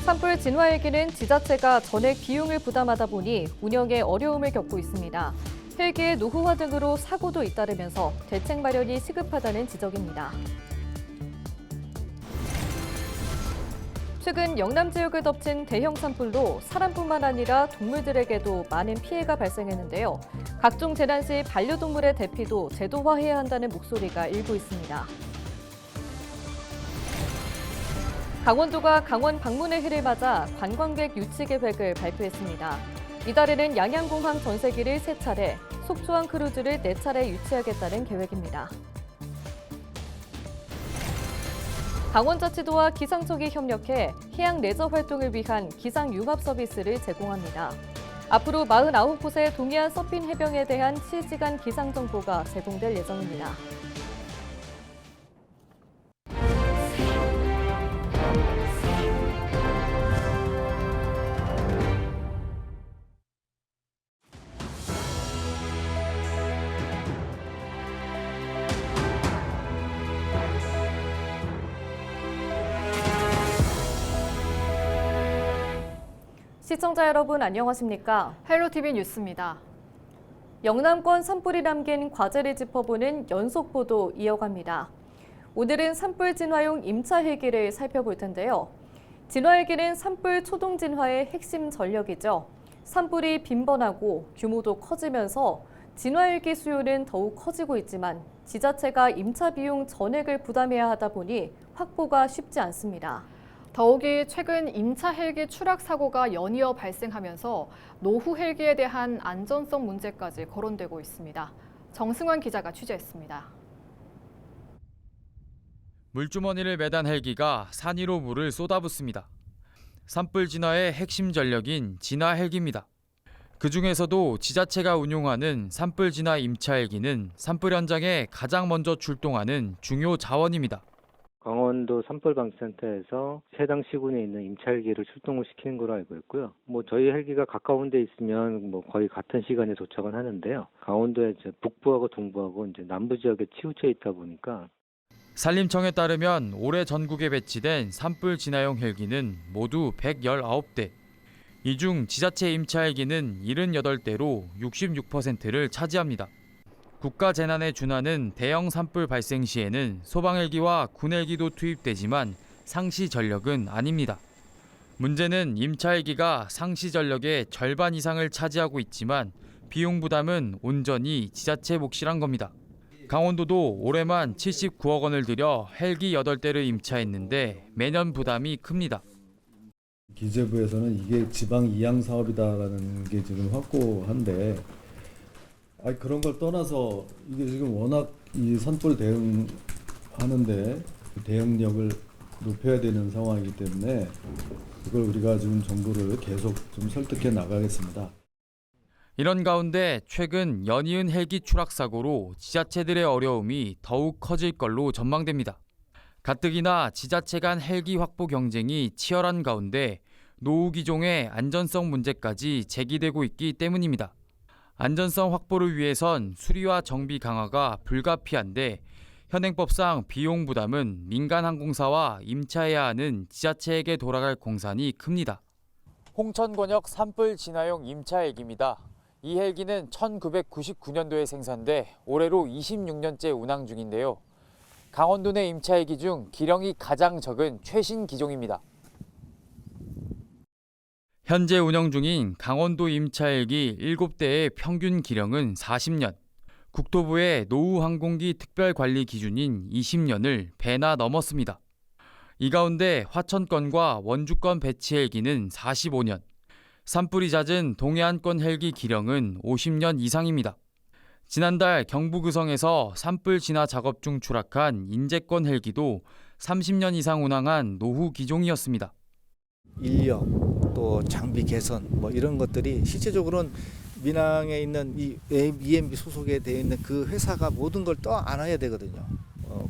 산불 진화 헬기는 지자체가 전액 비용을 부담하다 보니 운영에 어려움을 겪고 있습니다. 헬기의 노후화 등으로 사고도 잇따르면서 대책 마련이 시급하다는 지적입니다. 최근 영남 지역을 덮친 대형 산불로 사람뿐만 아니라 동물들에게도 많은 피해가 발생했는데요. 각종 재난 시 반려동물의 대피도 제도화해야 한다는 목소리가 일고 있습니다. 강원도가 강원 방문의 해를 맞아 관광객 유치 계획을 발표했습니다. 이달에는 양양공항 전세기를 3차례, 속초항 크루즈를 4차례 유치하겠다는 계획입니다. 강원자치도와 기상청이 협력해 해양 레저 활동을 위한 기상 융합 서비스를 제공합니다. 앞으로 49곳의 동해안 서핑 해병에 대한 실시간 기상 정보가 제공될 예정입니다. 시청자 여러분 안녕하십니까? 헬로티비 뉴스입니다. 영남권 산불이 남긴 과제를 짚어보는 연속 보도 이어갑니다. 오늘은 산불 진화용 임차 헬기를 살펴볼 텐데요. 진화 헬기는 산불 초동 진화의 핵심 전력이죠. 산불이 빈번하고 규모도 커지면서 진화 헬기 수요는 더욱 커지고 있지만 지자체가 임차 비용 전액을 부담해야 하다 보니 확보가 쉽지 않습니다. 더욱이 최근 임차 헬기 추락 사고가 연이어 발생하면서 노후 헬기에 대한 안전성 문제까지 거론되고 있습니다. 정승환 기자가 취재했습니다. 물주머니를 매단 헬기가 산 위로 물을 쏟아붓습니다. 산불 진화의 핵심 전력인 진화 헬기입니다. 그중에서도 지자체가 운용하는 산불 진화 임차 헬기는 산불 현장에 가장 먼저 출동하는 중요 자원입니다. 강원도 산불방지센터에서 해당 시군에 있는 임차 헬기를 출동을 시키는 걸로 알고 있고요. 저희 헬기가 가까운 데 있으면 거의 같은 시간에 도착은 하는데요. 강원도의 북부하고 동부하고 남부 지역에 치우쳐 있다 보니까 산림청에 따르면 올해 전국에 배치된 산불 진화용 헬기는 모두 119대. 이 중 지자체 임차 헬기는 78대로 66%를 차지합니다. 국가 재난에 준하는 대형 산불 발생 시에는 소방헬기와 군헬기도 투입되지만 상시 전력은 아닙니다. 문제는 임차 헬기가 상시 전력의 절반 이상을 차지하고 있지만 비용 부담은 온전히 지자체 몫이란 겁니다. 강원도도 올해만 79억 원을 들여 헬기 8대를 임차했는데 매년 부담이 큽니다. 기재부에서는 이게 지방 이양 사업이다라는 게 지금 확고한데 그런 걸 떠나서 이게 지금 워낙 이 산불 대응하는데 대응력을 높여야 되는 상황이기 때문에 그걸 우리가 지금 정부를 계속 좀 설득해 나가겠습니다. 이런 가운데 최근 연이은 헬기 추락 사고로 지자체들의 어려움이 더욱 커질 걸로 전망됩니다. 가뜩이나 지자체 간 헬기 확보 경쟁이 치열한 가운데 노후 기종의 안전성 문제까지 제기되고 있기 때문입니다. 안전성 확보를 위해선 수리와 정비 강화가 불가피한데 현행법상 비용 부담은 민간 항공사와 임차해야 하는 지자체에게 돌아갈 공산이 큽니다. 홍천권역 산불 진화용 임차 헬기입니다. 이 헬기는 1999년도에 생산돼 올해로 26년째 운항 중인데요. 강원도 내 임차 헬기 중 기령이 가장 적은 최신 기종입니다. 현재 운영 중인 강원도 임차 헬기 7대의 평균 기령은 40년, 국토부의 노후 항공기 특별관리 기준인 20년을 배나 넘었습니다. 이 가운데 화천권과 원주권 배치 헬기는 45년, 산불이 잦은 동해안권 헬기 기령은 50년 이상입니다. 지난달 경북 의성에서 산불 진화 작업 중 추락한 인재권 헬기도 30년 이상 운항한 노후 기종이었습니다. 인력, 또 장비 개선 이런 것들이 실제적으로는 민항에 있는 이 EMB 소속에 되어 있는 그 회사가 모든 걸 떠안아야 되거든요.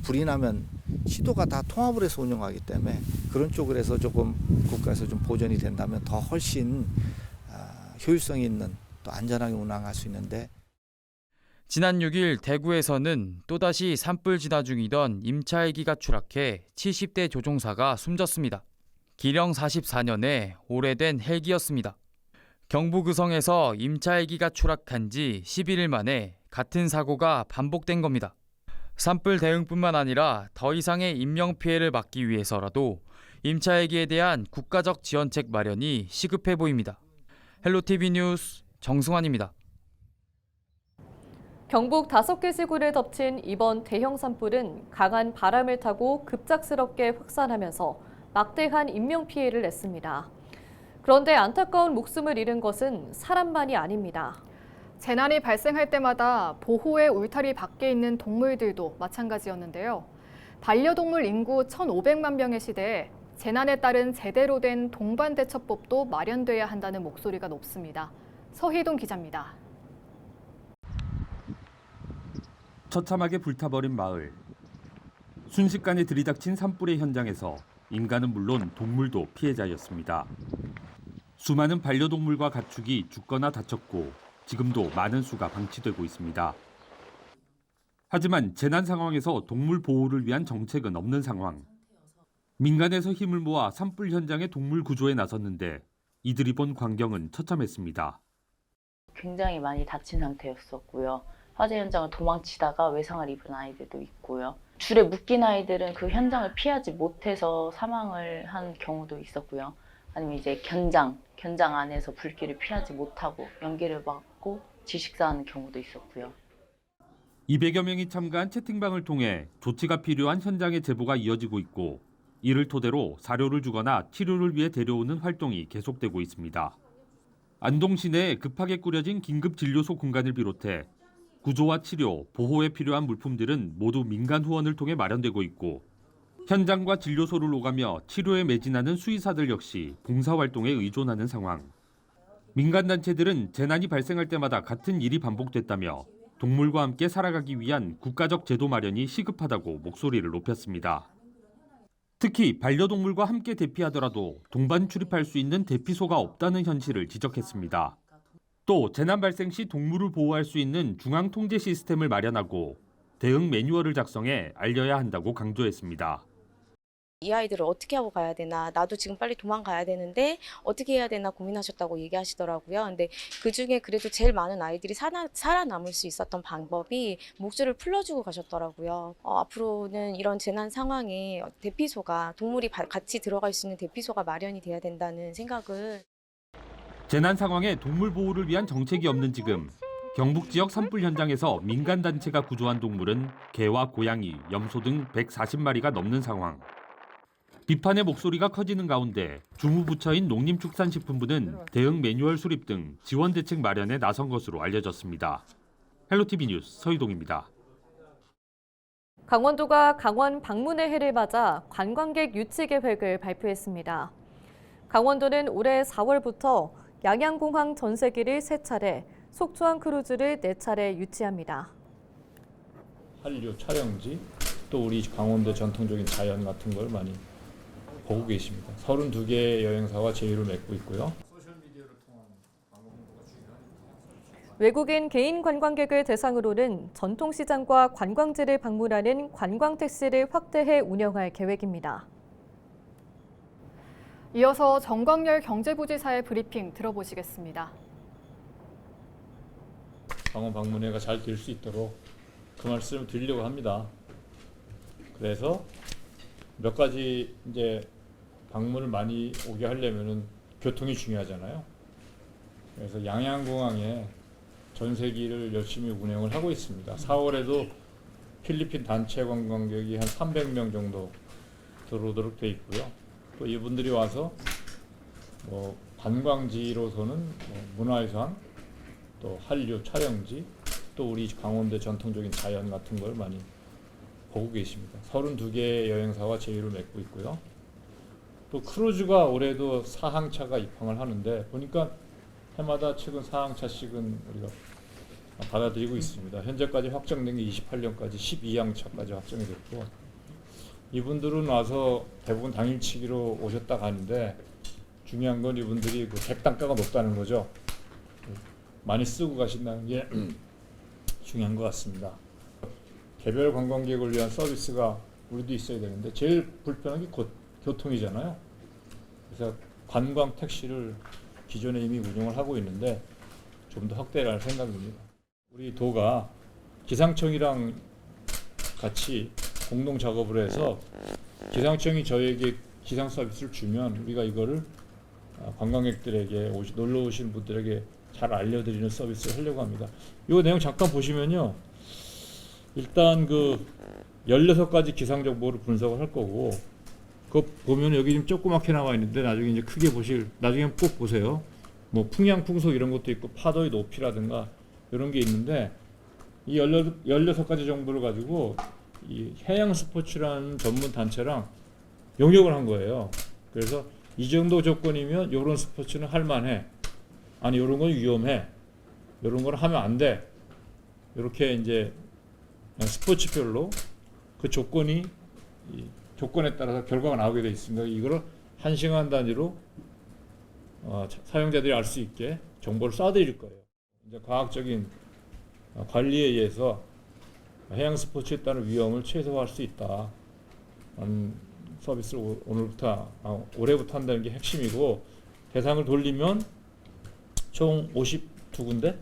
불이 나면 시도가 다 통합을 해서 운영하기 때문에 그런 쪽으로 해서 조금 국가에서 좀 보전이 된다면 더 훨씬 효율성 있는 또 안전하게 운항할 수 있는데 지난 6일 대구에서는 또다시 산불 진화 중이던 임차 헬기가 추락해 70대 조종사가 숨졌습니다. 기령 44년의 오래된 헬기였습니다. 경북 의성에서 임차 헬기가 추락한 지 11일 만에 같은 사고가 반복된 겁니다. 산불 대응뿐만 아니라 더 이상의 인명피해를 막기 위해서라도 임차 헬기에 대한 국가적 지원책 마련이 시급해 보입니다. 헬로티비 뉴스 정승환입니다. 경북 5개 지구를 덮친 이번 대형 산불은 강한 바람을 타고 급작스럽게 확산하면서 막대한 인명피해를 냈습니다. 그런데 안타까운 목숨을 잃은 것은 사람만이 아닙니다. 재난이 발생할 때마다 보호의 울타리 밖에 있는 동물들도 마찬가지였는데요. 반려동물 인구 1,500만 명의 시대에 재난에 따른 제대로 된 동반대처법도 마련돼야 한다는 목소리가 높습니다. 서희동 기자입니다. 처참하게 불타버린 마을. 순식간에 들이닥친 산불의 현장에서 인간은 물론 동물도 피해자였습니다. 수많은 반려동물과 가축이 죽거나 다쳤고 지금도 많은 수가 방치되고 있습니다. 하지만 재난 상황에서 동물 보호를 위한 정책은 없는 상황. 민간에서 힘을 모아 산불 현장의 동물 구조에 나섰는데 이들이 본 광경은 처참했습니다. 굉장히 많이 다친 상태였었고요. 화재 현장을 도망치다가 외상을 입은 아이들도 있고요. 줄에 묶인 아이들은 그 현장을 피하지 못해서 사망을 한 경우도 있었고요. 아니면 이제 견장 안에서 불길을 피하지 못하고 연기를 맞고 질식사하는 경우도 있었고요. 200여 명이 참가한 채팅방을 통해 조치가 필요한 현장의 제보가 이어지고 있고 이를 토대로 사료를 주거나 치료를 위해 데려오는 활동이 계속되고 있습니다. 안동 시내에 급하게 꾸려진 긴급진료소 공간을 비롯해 구조와 치료, 보호에 필요한 물품들은 모두 민간 후원을 통해 마련되고 있고 현장과 진료소를 오가며 치료에 매진하는 수의사들 역시 봉사활동에 의존하는 상황. 민간단체들은 재난이 발생할 때마다 같은 일이 반복됐다며 동물과 함께 살아가기 위한 국가적 제도 마련이 시급하다고 목소리를 높였습니다. 특히 반려동물과 함께 대피하더라도 동반 출입할 수 있는 대피소가 없다는 현실을 지적했습니다. 또 재난 발생 시 동물을 보호할 수 있는 중앙 통제 시스템을 마련하고 대응 매뉴얼을 작성해 알려야 한다고 강조했습니다. 이 아이들을 어떻게 하고 가야 되나, 나도 지금 빨리 도망가야 되는데 어떻게 해야 되나 고민하셨다고 얘기하시더라고요. 근데 그중에 그래도 제일 많은 아이들이 살아남을 수 있었던 방법이 목줄을 풀어주고 가셨더라고요. 앞으로는 이런 재난 상황에 대피소가, 동물이 같이 들어갈 수 있는 대피소가 마련이 돼야 된다는 생각을. 재난 상황에 동물 보호를 위한 정책이 없는 지금 경북 지역 산불 현장에서 민간단체가 구조한 동물은 개와 고양이, 염소 등 140마리가 넘는 상황. 비판의 목소리가 커지는 가운데 주무부처인 농림축산식품부는 대응 매뉴얼 수립 등 지원 대책 마련에 나선 것으로 알려졌습니다. 헬로티비 뉴스 서희동입니다. 강원도가 강원 방문의 해를 맞아 관광객 유치 계획을 발표했습니다. 강원도는 올해 4월부터 양양공항 전세기를 3차례, 속초항 크루즈를 4차례 유치합니다. 한류 촬영지, 또 우리 강원도 전통적인 자연 같은 걸 많이 보고 계십니다. 32개의 여행사와 제휴를 맺고 있고요. 외국인 개인 관광객을 대상으로는 전통시장과 관광지를 방문하는 관광택시를 확대해 운영할 계획입니다. 이어서 정광열 경제부지사의 브리핑 들어보시겠습니다. 강원 방문회가 잘 될 수 있도록 그 말씀을 드리려고 합니다. 그래서 몇 가지 이제 방문을 많이 오게 하려면은 교통이 중요하잖아요. 그래서 양양공항에 전세기를 열심히 운영을 하고 있습니다. 4월에도 필리핀 단체 관광객이 한 300명 정도 들어오도록 돼 있고요. 또 이분들이 와서 관광지로서는 문화유산, 또 한류 촬영지, 또 우리 강원도 전통적인 자연 같은 걸 많이 보고 계십니다. 32개의 여행사와 제휴를 맺고 있고요. 또 크루즈가 올해도 4항차가 입항을 하는데 보니까 해마다 최근 4항차씩은 우리가 받아들이고 있습니다. 현재까지 확정된 게 28년까지 12항차까지 확정이 됐고, 이분들은 와서 대부분 당일치기로 오셨다 가는데 중요한 건 이분들이 그 객단가가 높다는 거죠. 많이 쓰고 가신다는 게 중요한 것 같습니다. 개별 관광객을 위한 서비스가 우리도 있어야 되는데 제일 불편한 게 교통이잖아요. 그래서 관광 택시를 기존에 이미 운영을 하고 있는데 좀 더 확대를 할 생각입니다. 우리 도가 기상청이랑 같이 공동 작업을 해서 기상청이 저희에게 기상 서비스를 주면 우리가 이거를 관광객들에게 놀러 오시는 분들에게 잘 알려드리는 서비스를 하려고 합니다. 이 내용 잠깐 보시면요. 일단 그 16가지 기상 정보를 분석을 할 거고, 그거 보면 여기 좀 조그맣게 나와 있는데 나중에 이제 크게 나중에 꼭 보세요. 뭐 풍향, 풍속 이런 것도 있고 파도의 높이라든가 이런 게 있는데 이 16가지 정보를 가지고 이 해양 스포츠라는 전문 단체랑 용역을 한 거예요. 그래서 이 정도 조건이면 이런 스포츠는 할 만해. 아니 이런 건 위험해. 이런 건 하면 안 돼. 이렇게 이제 스포츠별로 그 조건에 따라서 결과가 나오게 돼 있습니다. 이거를 1시간 단위로 사용자들이 알 수 있게 정보를 쏴드릴 거예요. 이제 과학적인 관리에 의해서 해양 스포츠에 따른 위험을 최소화할 수 있다. 서비스를 올해부터 한다는 게 핵심이고, 대상을 돌리면 총 52군데,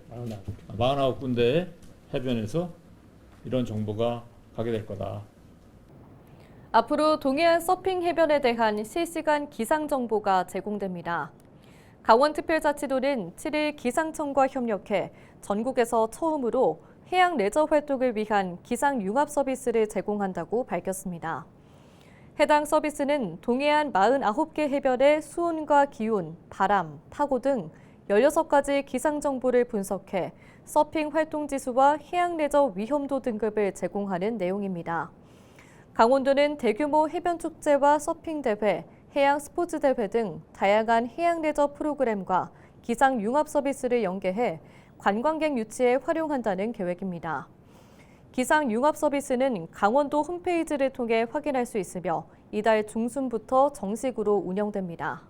49군데의 해변에서 이런 정보가 가게 될 거다. 앞으로 동해안 서핑 해변에 대한 실시간 기상 정보가 제공됩니다. 강원특별자치도는 7일 기상청과 협력해 전국에서 처음으로 해양 레저 활동을 위한 기상 융합 서비스를 제공한다고 밝혔습니다. 해당 서비스는 동해안 49개 해변의 수온과 기온, 바람, 파고 등 16가지 기상 정보를 분석해 서핑 활동 지수와 해양 레저 위험도 등급을 제공하는 내용입니다. 강원도는 대규모 해변 축제와 서핑 대회, 해양 스포츠 대회 등 다양한 해양 레저 프로그램과 기상 융합 서비스를 연계해 관광객 유치에 활용한다는 계획입니다. 기상 융합 서비스는 강원도 홈페이지를 통해 확인할 수 있으며 이달 중순부터 정식으로 운영됩니다.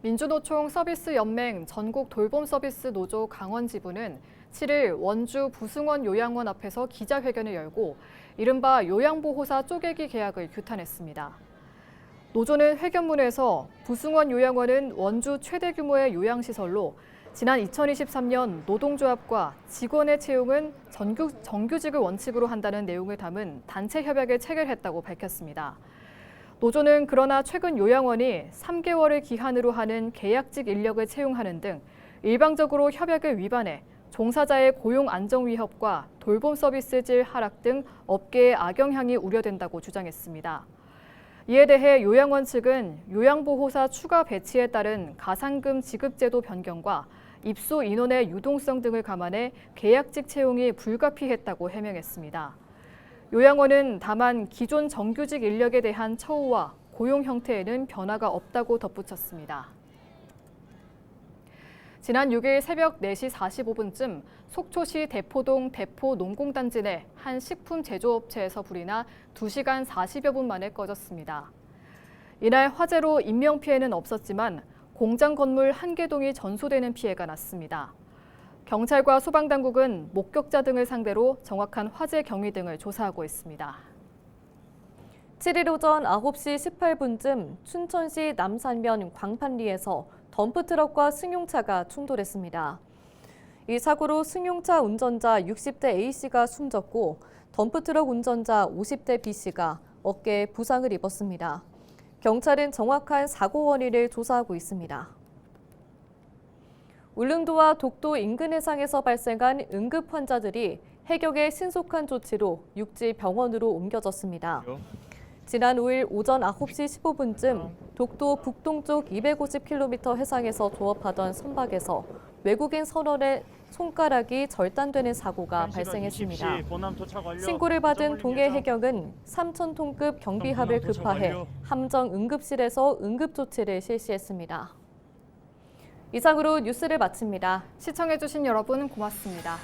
민주노총 서비스연맹 전국 돌봄 서비스 노조 강원지부는 7일 원주 부승원 요양원 앞에서 기자회견을 열고 이른바 요양보호사 쪼개기 계약을 규탄했습니다. 노조는 회견문에서 부승원 요양원은 원주 최대 규모의 요양시설로 지난 2023년 노동조합과 직원의 채용은 정규직을 원칙으로 한다는 내용을 담은 단체 협약을 체결했다고 밝혔습니다. 노조는 그러나 최근 요양원이 3개월을 기한으로 하는 계약직 인력을 채용하는 등 일방적으로 협약을 위반해 종사자의 고용 안정 위협과 돌봄 서비스 질 하락 등 업계의 악영향이 우려된다고 주장했습니다. 이에 대해 요양원 측은 요양보호사 추가 배치에 따른 가상금 지급제도 변경과 입소 인원의 유동성 등을 감안해 계약직 채용이 불가피했다고 해명했습니다. 요양원은 다만 기존 정규직 인력에 대한 처우와 고용 형태에는 변화가 없다고 덧붙였습니다. 지난 6일 새벽 4시 45분쯤 속초시 대포동 대포 농공단지 내 한 식품 제조업체에서 불이 나 2시간 40여 분 만에 꺼졌습니다. 이날 화재로 인명피해는 없었지만 공장 건물 1개 동이 전소되는 피해가 났습니다. 경찰과 소방당국은 목격자 등을 상대로 정확한 화재 경위 등을 조사하고 있습니다. 7일 오전 9시 18분쯤 춘천시 남산면 광판리에서 덤프트럭과 승용차가 충돌했습니다. 이 사고로 승용차 운전자 60대 A씨가 숨졌고 덤프트럭 운전자 50대 B씨가 어깨에 부상을 입었습니다. 경찰은 정확한 사고 원인을 조사하고 있습니다. 울릉도와 독도 인근 해상에서 발생한 응급 환자들이 해경의 신속한 조치로 육지 병원으로 옮겨졌습니다. 지난 5일 오전 9시 15분쯤 독도 북동쪽 250km 해상에서 조업하던 선박에서 외국인 선원의 손가락이 절단되는 사고가 발생했습니다. 신고를 받은 동해 해경은 3,000톤급 경비함을 급파해 함정 응급실에서 응급조치를 실시했습니다. 이상으로 뉴스를 마칩니다. 시청해주신 여러분 고맙습니다.